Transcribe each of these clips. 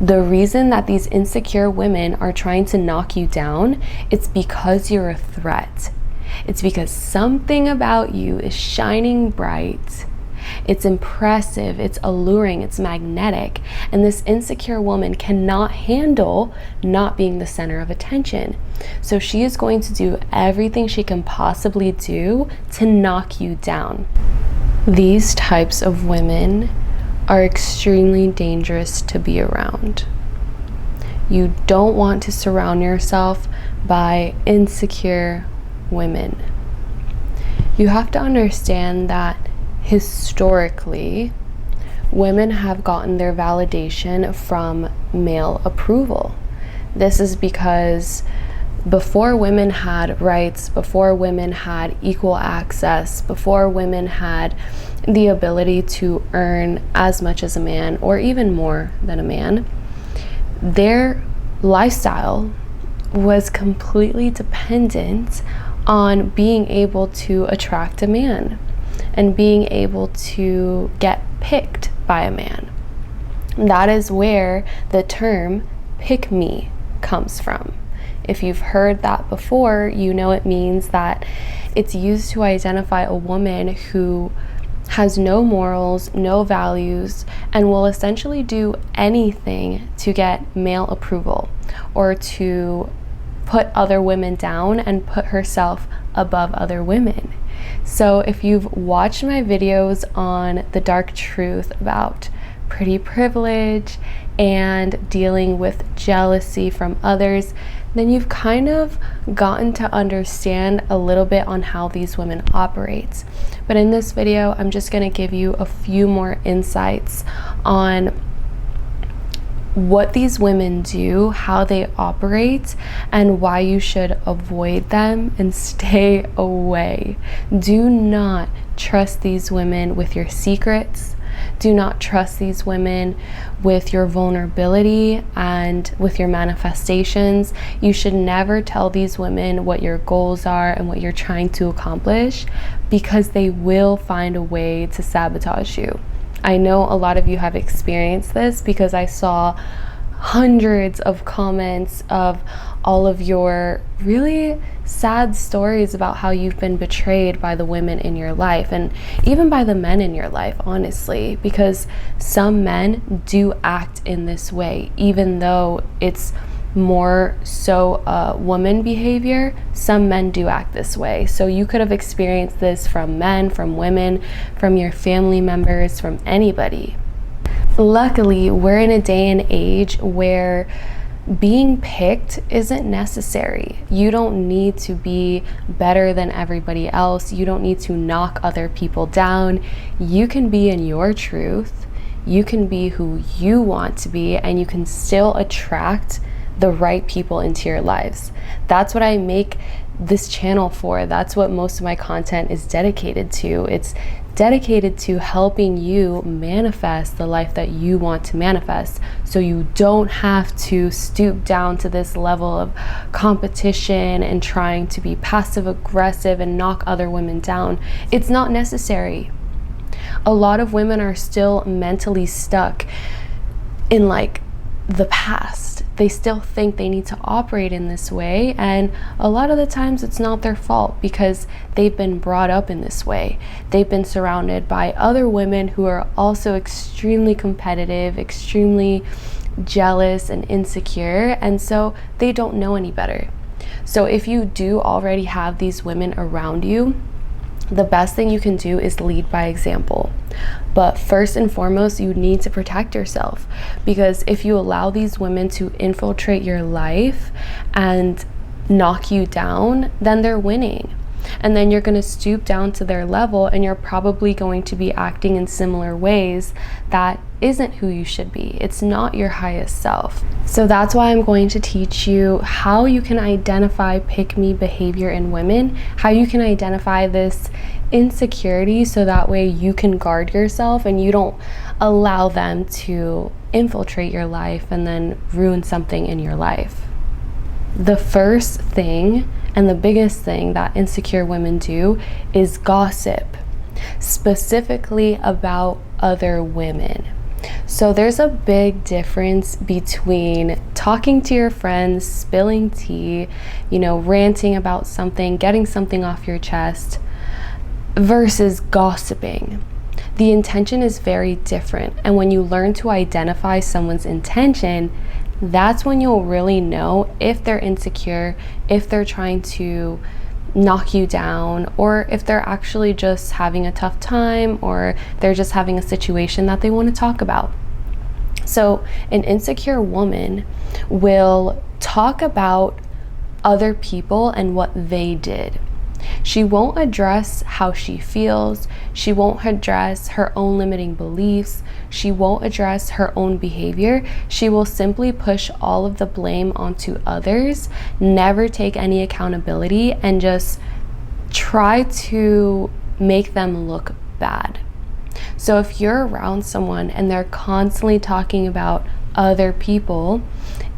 The reason that these insecure women are trying to knock you down, it's because you're a threat. It's because something about you is shining bright. It's impressive, it's alluring, it's magnetic, and this insecure woman cannot handle not being the center of attention. So she is going to do everything she can possibly do to knock you down. These types of women are extremely dangerous to be around. You don't want to surround yourself by insecure women. You have to understand that historically, women have gotten their validation from male approval. This is because before women had rights, before women had equal access, before women had the ability to earn as much as a man or even more than a man, their lifestyle was completely dependent on being able to attract a man and being able to get picked by a man. That is where the term pick me comes from. If you've heard that before, you know it means that it's used to identify a woman who has no morals, no values, and will essentially do anything to get male approval or to put other women down and put herself above other women. So if you've watched my videos on the dark truth about pretty privilege and dealing with jealousy from others, then you've kind of gotten to understand a little bit on how these women operate. But in this video, I'm just going to give you a few more insights on what these women do, how they operate, and why you should avoid them and stay away. Do not trust these women with your secrets. Do not trust these women with your vulnerability and with your manifestations. You should never tell these women what your goals are and what you're trying to accomplish, because they will find a way to sabotage you. I know a lot of you have experienced this because I saw hundreds of comments of all of your really sad stories about how you've been betrayed by the women in your life and even by the men in your life, honestly, because some men do act in this way. Even though it's more so woman behavior, some men do act this way. So you could have experienced this from men, from women, from your family members, from anybody. Luckily, we're in a day and age where being picked isn't necessary. You don't need to be better than everybody else. You don't need to knock other people down. You can be in your truth. You can be who you want to be, and you can still attract the right people into your lives. That's what I make this channel for. That's what most of my content is dedicated to. It's dedicated to helping you manifest the life that you want to manifest, so you don't have to stoop down to this level of competition and trying to be passive aggressive and knock other women down. It's not necessary. A lot of women are still mentally stuck in like the past. They still think they need to operate in this way, and a lot of the times it's not their fault because they've been brought up in this way. They've been surrounded by other women who are also extremely competitive, extremely jealous and insecure, and so they don't know any better. So if you do already have these women around you, the best thing you can do is lead by example. But first and foremost, you need to protect yourself, because if you allow these women to infiltrate your life and knock you down, then they're winning. And then you're going to stoop down to their level, and you're probably going to be acting in similar ways that isn't who you should be. It's not your highest self. So that's why I'm going to teach you how you can identify pick-me behavior in women, how you can identify this insecurity, so that way you can guard yourself and you don't allow them to infiltrate your life and then ruin something in your life. The first thing and the biggest thing that insecure women do is gossip, specifically about other women. So there's a big difference between talking to your friends, spilling tea, ranting about something, getting something off your chest, versus gossiping. The intention is very different. And when you learn to identify someone's intention, that's when you'll really know if they're insecure, if they're trying to knock you down, or if they're actually just having a tough time, or they're just having a situation that they want to talk about. So an insecure woman will talk about other people and what they did. She won't address how she feels. She won't address her own limiting beliefs. She won't address her own behavior. She will simply push all of the blame onto others, never take any accountability, and just try to make them look bad. So if you're around someone and they're constantly talking about other people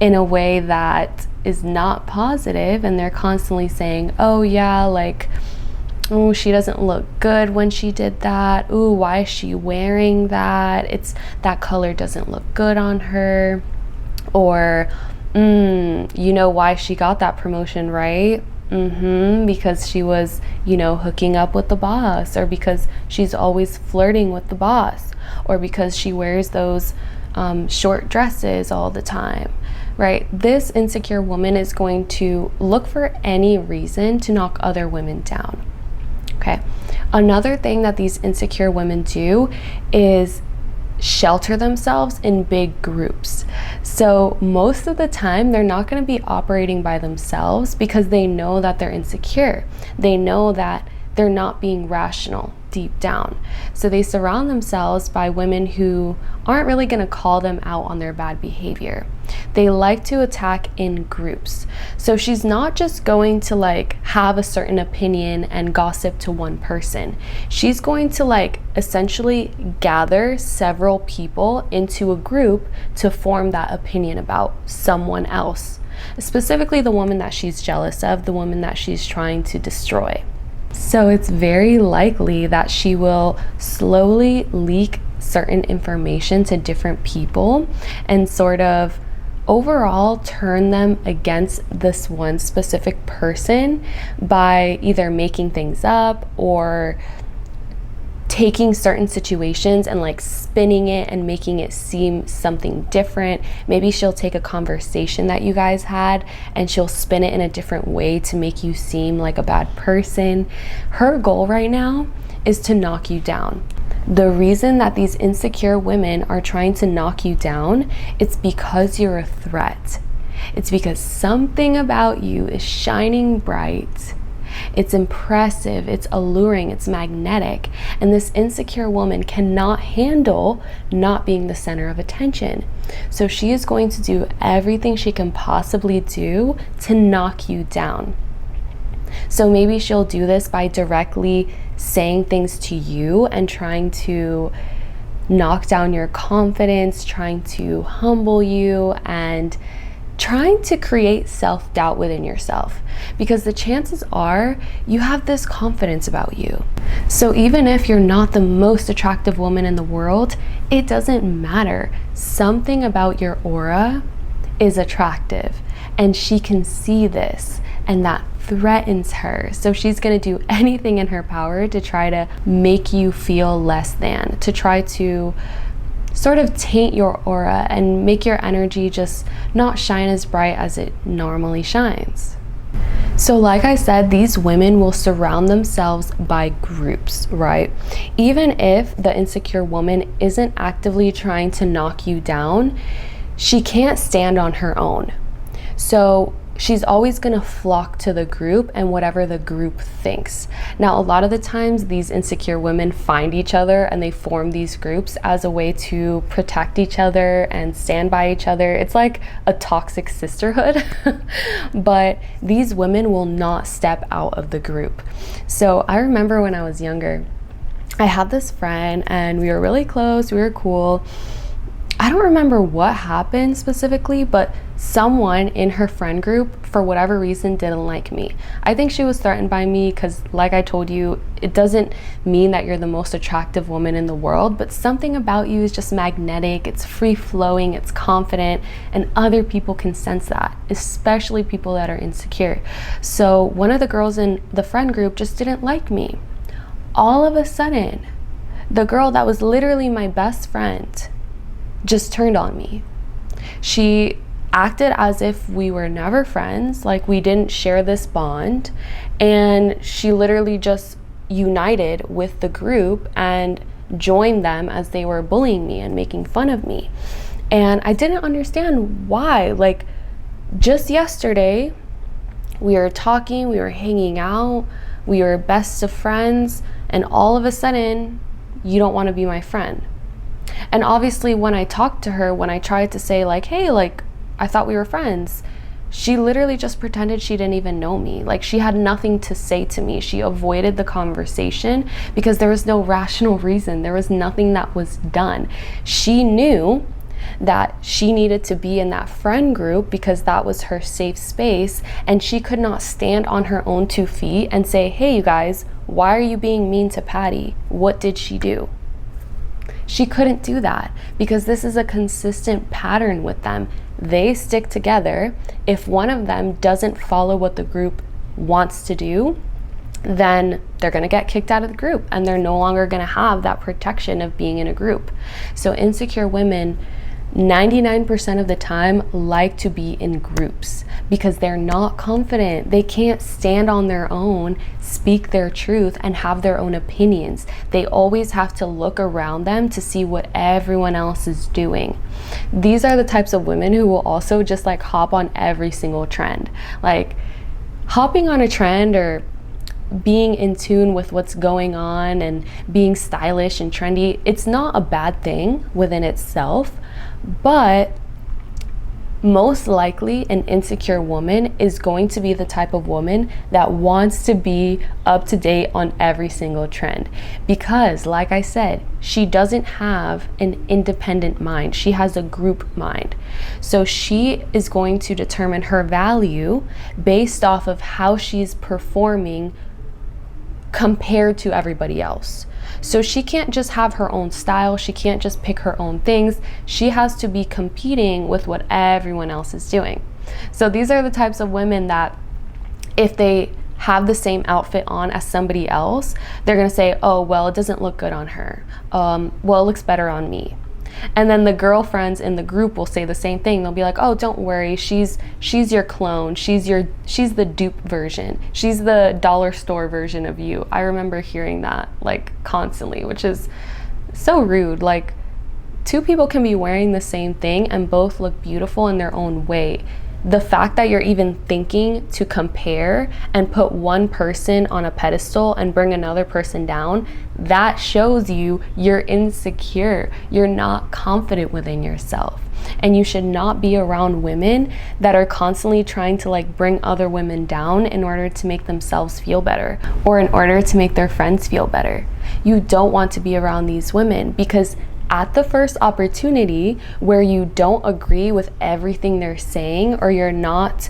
in a way that is not positive, and they're constantly saying, oh yeah, like, oh, she doesn't look good when she did that. Ooh, why is she wearing that? That color doesn't look good on her. Or, you know why she got that promotion, right? Because she was, hooking up with the boss, or because she's always flirting with the boss, or because she wears those short dresses all the time, right? This insecure woman is going to look for any reason to knock other women down. Okay. Another thing that these insecure women do is shelter themselves in big groups. So most of the time, they're not going to be operating by themselves because they know that they're insecure. They know that they're not being rational deep down. So they surround themselves by women who aren't really going to call them out on their bad behavior. They like to attack in groups. So she's not just going to have a certain opinion and gossip to one person. She's going to essentially gather several people into a group to form that opinion about someone else, specifically the woman that she's jealous of, the woman that she's trying to destroy. So it's very likely that she will slowly leak certain information to different people and sort of overall turn them against this one specific person by either making things up or taking certain situations and spinning it and making it seem something different. Maybe she'll take a conversation that you guys had and she'll spin it in a different way to make you seem like a bad person. Her goal right now is to knock you down. The reason that these insecure women are trying to knock you down, it's because you're a threat. It's because something about you is shining bright. It's impressive, it's alluring, it's magnetic, and this insecure woman cannot handle not being the center of attention. So she is going to do everything she can possibly do to knock you down. So maybe she'll do this by directly saying things to you and trying to knock down your confidence, trying to humble you, and trying to create self-doubt within yourself, because the chances are you have this confidence about you. So even if you're not the most attractive woman in the world, it doesn't matter. Something about your aura is attractive, and she can see this, and that threatens her. So she's going to do anything in her power to try to make you feel less than, to try to sort of taint your aura and make your energy just not shine as bright as it normally shines. So like I said, these women will surround themselves by groups, right? Even if the insecure woman isn't actively trying to knock you down, she can't stand on her own. So she's always going to flock to the group and whatever the group thinks. Now, a lot of the times these insecure women find each other and they form these groups as a way to protect each other and stand by each other. It's like a toxic sisterhood, but these women will not step out of the group. So I remember when I was younger, I had this friend and we were really close, we were cool. I don't remember what happened specifically, but someone in her friend group, for whatever reason, didn't like me. I think she was threatened by me because, like I told you, it doesn't mean that you're the most attractive woman in the world, but something about you is just magnetic, it's free-flowing, it's confident, and other people can sense that, especially people that are insecure. So one of the girls in the friend group just didn't like me. All of a sudden, the girl that was literally my best friend just turned on me. She acted as if we were never friends, like we didn't share this bond, and she literally just united with the group and joined them as they were bullying me and making fun of me. And I didn't understand why. Like, just yesterday, we were talking, we were hanging out, we were best of friends, and all of a sudden, you don't want to be my friend. And obviously when I talked to her, when I tried to say like, hey, like, I thought we were friends, she literally just pretended she didn't even know me. Like, she had nothing to say to me. She avoided the conversation because there was no rational reason. There was nothing that was done. She knew that she needed to be in that friend group because that was her safe space, and she could not stand on her own 2 feet and say, hey, you guys, why are you being mean to Patty? What did she do? She couldn't do that because this is a consistent pattern with them. They stick together. If one of them doesn't follow what the group wants to do, then they're going to get kicked out of the group and they're no longer going to have that protection of being in a group. So insecure women 99% of the time like to be in groups because they're not confident. They can't stand on their own, speak their truth, and have their own opinions. They always have to look around them to see what everyone else is doing. These are the types of women who will also just like hop on every single trend. Like, hopping on a trend or being in tune with what's going on and being stylish and trendy, it's not a bad thing within itself, but most likely an insecure woman is going to be the type of woman that wants to be up to date on every single trend because, like I said, she doesn't have an independent mind. She has a group mind. So she is going to determine her value based off of how she's performing compared to everybody else. So she can't just have her own style. She can't just pick her own things. She has to be competing with what everyone else is doing. So these are the types of women that if they have the same outfit on as somebody else, they're gonna say, oh, well, it doesn't look good on her. Well, it looks better on me. And then the girlfriends in the group will say the same thing. They'll be like, oh, don't worry, she's your clone, she's the dupe version, she's the dollar store version of you. I remember hearing that like constantly, which is so rude. Like, 2 people can be wearing the same thing and both look beautiful in their own way. The fact that you're even thinking to compare and put one person on a pedestal and bring another person down, that shows you're insecure. You're not confident within yourself. And you should not be around women that are constantly trying to like bring other women down in order to make themselves feel better or in order to make their friends feel better. You don't want to be around these women because at the first opportunity where you don't agree with everything they're saying or you're not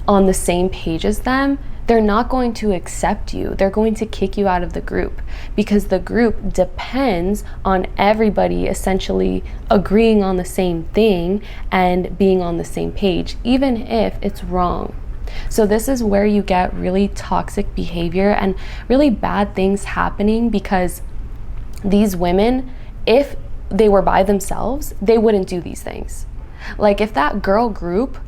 on the same page as them, they're not going to accept you. They're going to kick you out of the group because the group depends on everybody essentially agreeing on the same thing and being on the same page, even if it's wrong. So this is where you get really toxic behavior and really bad things happening because these women, if they were by themselves, they wouldn't do these things. Like, if that girl group,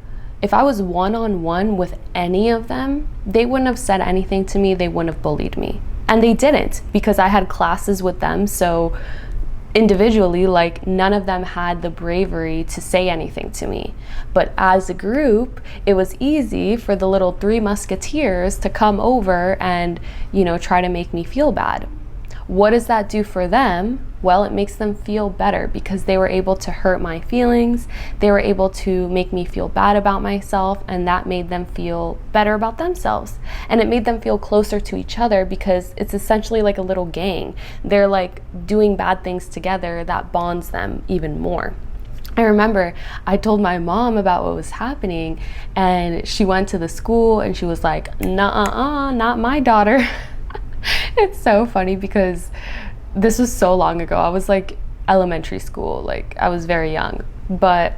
if I was one-on-one with any of them, they wouldn't have said anything to me, they wouldn't have bullied me. And they didn't because I had classes with them, so individually, like, none of them had the bravery to say anything to me. But as a group, it was easy for the little 3 musketeers to come over and, try to make me feel bad. What does that do for them? Well, it makes them feel better because they were able to hurt my feelings. They were able to make me feel bad about myself, and that made them feel better about themselves. And it made them feel closer to each other because it's essentially like a little gang. They're like doing bad things together that bonds them even more. I remember I told my mom about what was happening, and she went to the school and she was like, "Nuh-uh, not my daughter." It's so funny because this was so long ago. I was like elementary school, like I was very young. But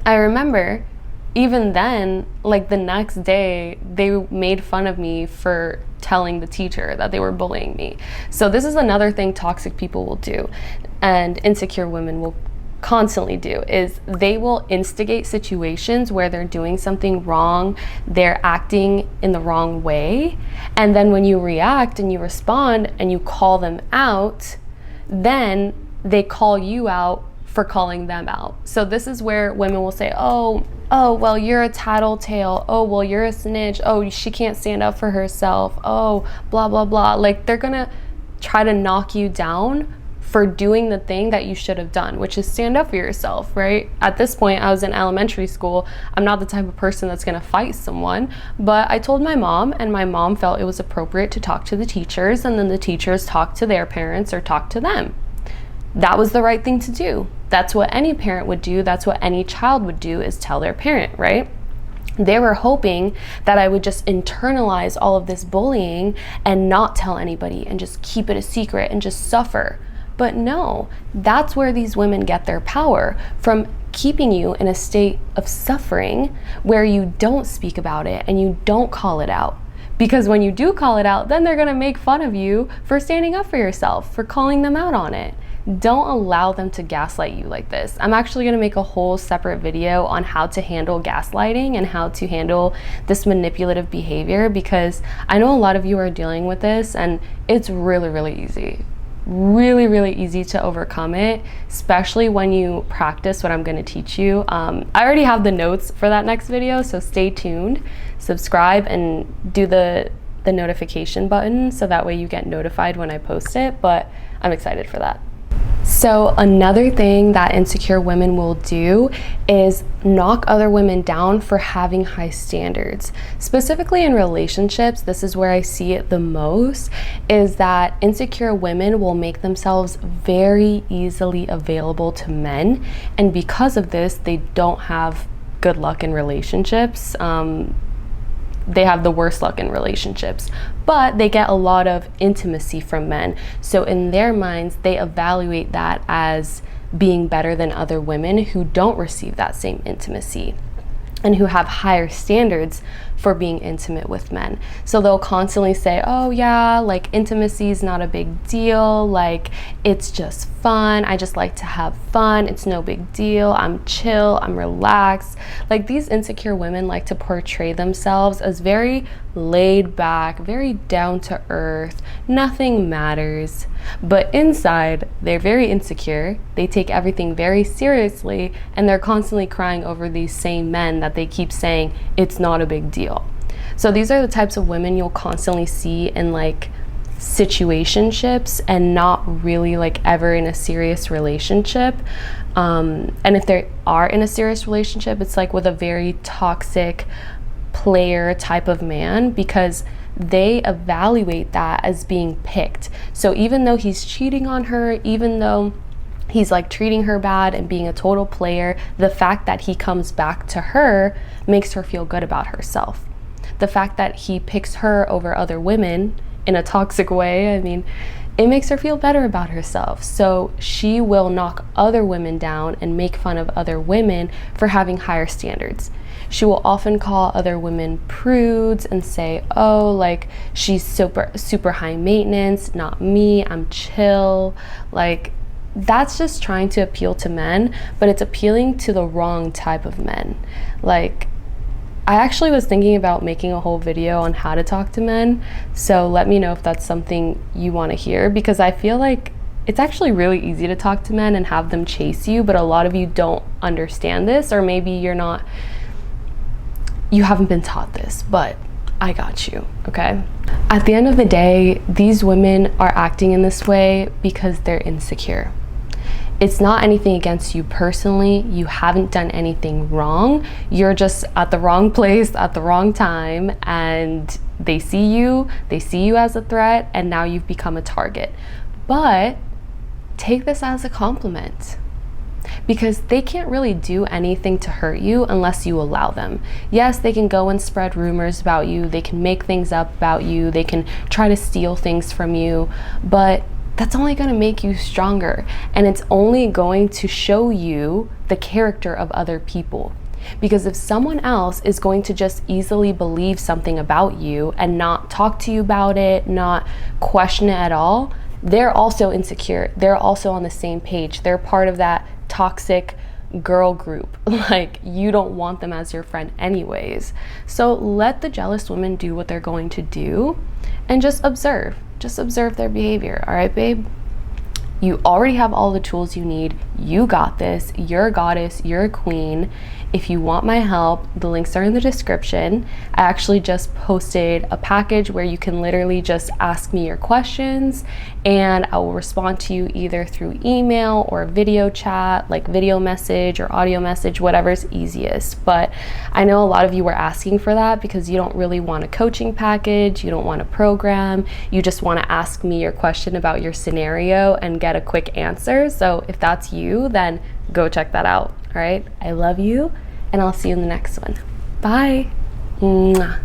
I remember even then, like the next day, they made fun of me for telling the teacher that they were bullying me. So this is another thing toxic people will do, and insecure women will constantly do, is they will instigate situations where they're doing something wrong, they're acting in the wrong way, and then when you react and you respond and you call them out, then they call you out for calling them out. So this is where women will say, oh, well, you're a tattletale. Oh, well, you're a snitch. Oh, she can't stand up for herself. Oh, blah, blah, blah. Like they're gonna try to knock you down for doing the thing that you should have done, which is stand up for yourself, right? At this point, I was in elementary school. I'm not the type of person that's gonna fight someone, but I told my mom, and my mom felt it was appropriate to talk to the teachers, and then the teachers talked to their parents or talked to them. That was the right thing to do. That's what any parent would do. That's what any child would do, is tell their parent, right? They were hoping that I would just internalize all of this bullying and not tell anybody and just keep it a secret and just suffer. But no, that's where these women get their power, from keeping you in a state of suffering where you don't speak about it and you don't call it out. Because when you do call it out, then they're gonna make fun of you for standing up for yourself, for calling them out on it. Don't allow them to gaslight you like this. I'm actually gonna make a whole separate video on how to handle gaslighting and how to handle this manipulative behavior, because I know a lot of you are dealing with this and it's really, really easy. Really easy to overcome it, especially when you practice what I'm going to teach you. I already have the notes for that next video, so stay tuned, subscribe, and do the notification button so that way you get notified when I post it, but I'm excited for that. So another thing that insecure women will do is knock other women down for having high standards. Specifically in relationships, this is where I see it the most, is that insecure women will make themselves very easily available to men. And because of this, they don't have good luck in relationships. They have the worst luck in relationships, but they get a lot of intimacy from men. So in their minds, they evaluate that as being better than other women who don't receive that same intimacy and who have higher standards for being intimate with men. So they'll constantly say, oh yeah, like intimacy is not a big deal, like it's just fun, I just like to have fun, it's no big deal, I'm chill, I'm relaxed. Like these insecure women like to portray themselves as very laid back, very down to earth, nothing matters. But inside, they're very insecure, they take everything very seriously, and they're constantly crying over these same men that they keep saying it's not a big deal. So these are the types of women you'll constantly see in like situationships and not really like ever in a serious relationship. And if they are in a serious relationship, it's like with a very toxic player type of man, because they evaluate that as being picked. So even though he's cheating on her, even though he's like treating her bad and being a total player, the fact that he comes back to her makes her feel good about herself. The fact that he picks her over other women in a toxic way, I mean, it makes her feel better about herself. So she will knock other women down and make fun of other women for having higher standards. She will often call other women prudes and say, oh, like she's super high maintenance, not me, I'm chill. Like that's just trying to appeal to men, but it's appealing to the wrong type of men. Like I actually was thinking about making a whole video on how to talk to men, so let me know if that's something you want to hear, because I feel like it's actually really easy to talk to men and have them chase you, but a lot of you don't understand this, or maybe you haven't been taught this, but I got you, okay? At the end of the day, these women are acting in this way because they're insecure. It's not anything against you personally. You haven't done anything wrong. You're just at the wrong place at the wrong time, and they see you as a threat, and now you've become a target. But take this as a compliment, because they can't really do anything to hurt you unless you allow them. Yes, they can go and spread rumors about you, they can make things up about you, they can try to steal things from you, but that's only going to make you stronger, and it's only going to show you the character of other people. Because if someone else is going to just easily believe something about you and not talk to you about it, not question it at all, they're also insecure. They're also on the same page. They're part of that toxic girl group. Like, you don't want them as your friend anyways. So let the jealous women do what they're going to do, and just observe their behavior. All right, babe? You already have all the tools you need. You got this. You're a goddess. You're a queen. If you want my help, the links are in the description. I actually just posted a package where you can literally just ask me your questions, and I will respond to you either through email or video chat, like video message or audio message, whatever's easiest. But I know a lot of you were asking for that because you don't really want a coaching package, you don't want a program, you just want to ask me your question about your scenario and get a quick answer. So if that's you, then go check that out. All right, I love you, and I'll see you in the next one. Bye. Mwah.